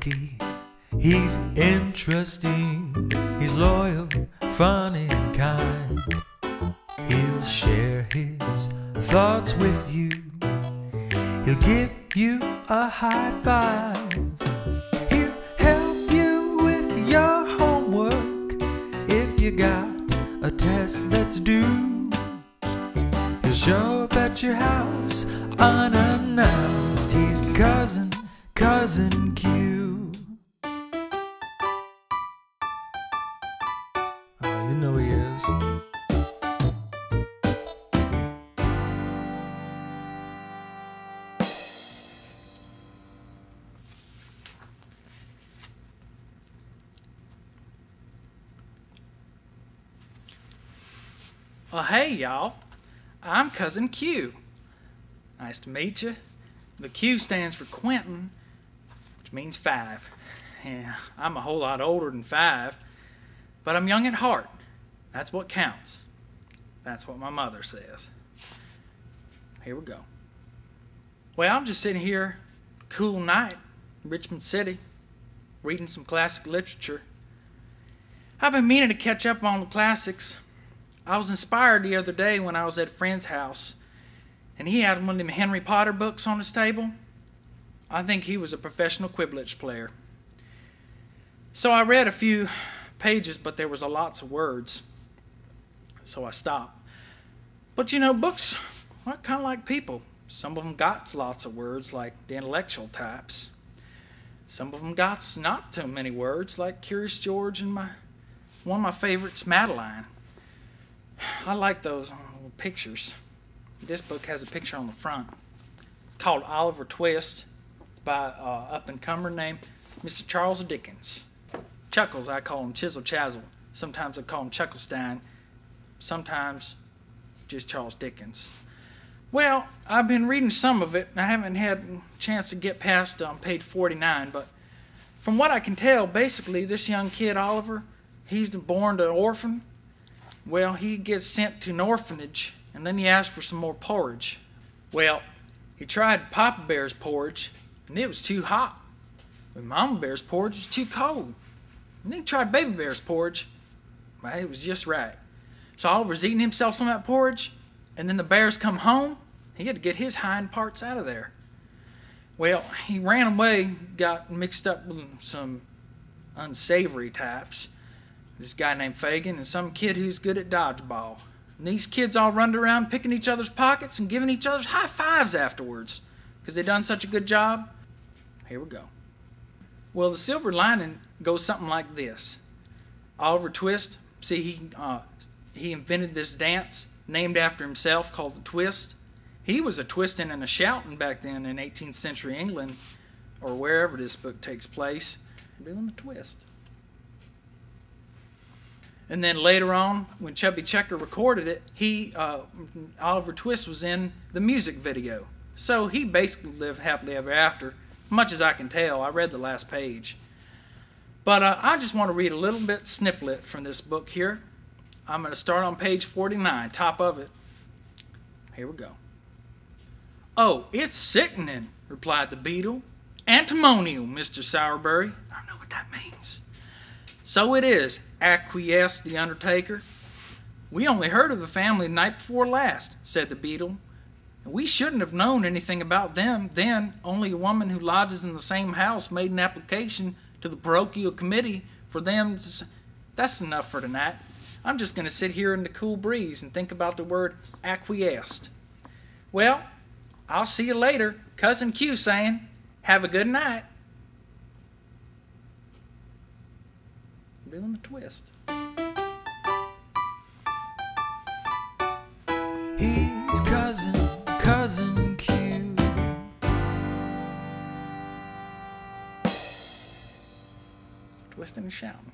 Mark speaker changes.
Speaker 1: witty, he's interesting, he's loyal, funny and kind. He'll share his thoughts with you, he'll give you a high five. He'll help you with your homework if you got a test that's due. He'll show up at your house unannounced. He's cousin Q. Oh, you know he is.
Speaker 2: Well, hey, y'all. I'm Cousin Q. Nice to meet you. The Q stands for Quentin, which means 5. Yeah, I'm a whole lot older than 5, but I'm young at heart. That's what counts. That's what my mother says. Here we go. Well, I'm just sitting here, cool night, in Richmond City, reading some classic literature. I've been meaning to catch up on the classics. I was inspired the other day when I was at a friend's house, and he had one of them Henry Potter books on his table. I think he was a professional Quidditch player. So I read a few pages, but there was lots of words, so I stopped. But you know, books are kind of like people. Some of them got lots of words, like the intellectual types. Some of them got not too many words, like Curious George and one of my favorites, Madeline. I like those pictures. This book has a picture on the front called Oliver Twist. It's by an up-and-comer named Mr. Charles Dickens. Chuckles, I call him Chisel Chazzle. Sometimes I call him Chucklestein. Sometimes just Charles Dickens. Well, I've been reading some of it, and I haven't had a chance to get past page 49, but from what I can tell, basically this young kid, Oliver, he's born to an orphan. Well, he gets sent to an orphanage, and then he asks for some more porridge. Well, he tried Papa Bear's porridge, and it was too hot. But Mama Bear's porridge was too cold. And then he tried Baby Bear's porridge. Well, it was just right. So Oliver's eating himself some of that porridge, and then the bears come home. He had to get his hind parts out of there. Well, he ran away, got mixed up with some unsavory types. This guy named Fagin and some kid who's good at dodgeball. And these kids all run around picking each other's pockets and giving each other high fives afterwards because they done such a good job. Here we go. Well, the silver lining goes something like this. Oliver Twist, see, he invented this dance named after himself called the twist. He was a twisting and a shouting back then in 18th century England, or wherever this book takes place, doing the twist. And then later on, when Chubby Checker recorded it, Oliver Twist was in the music video. So he basically lived happily ever after, much as I can tell. I read the last page. But I just want to read a little bit snippet from this book here. I'm going to start on page 49, top of it. Here we go. "Oh, it's sickening," replied the beetle. "Antimonial, Mr. Sowerberry." I don't know what that means. "So it is," acquiesced the undertaker. "We only heard of the family the night before last," said the beetle. "And we shouldn't have known anything about them then. Only a woman who lodges in the same house made an application to the parochial committee for them to... That's enough for tonight. I'm just going to sit here in the cool breeze and think about the word acquiesced. Well, I'll see you later. Cousin Q saying, have a good night." Doing the twist.
Speaker 1: He's cousin Q.
Speaker 2: Twisting and shouting.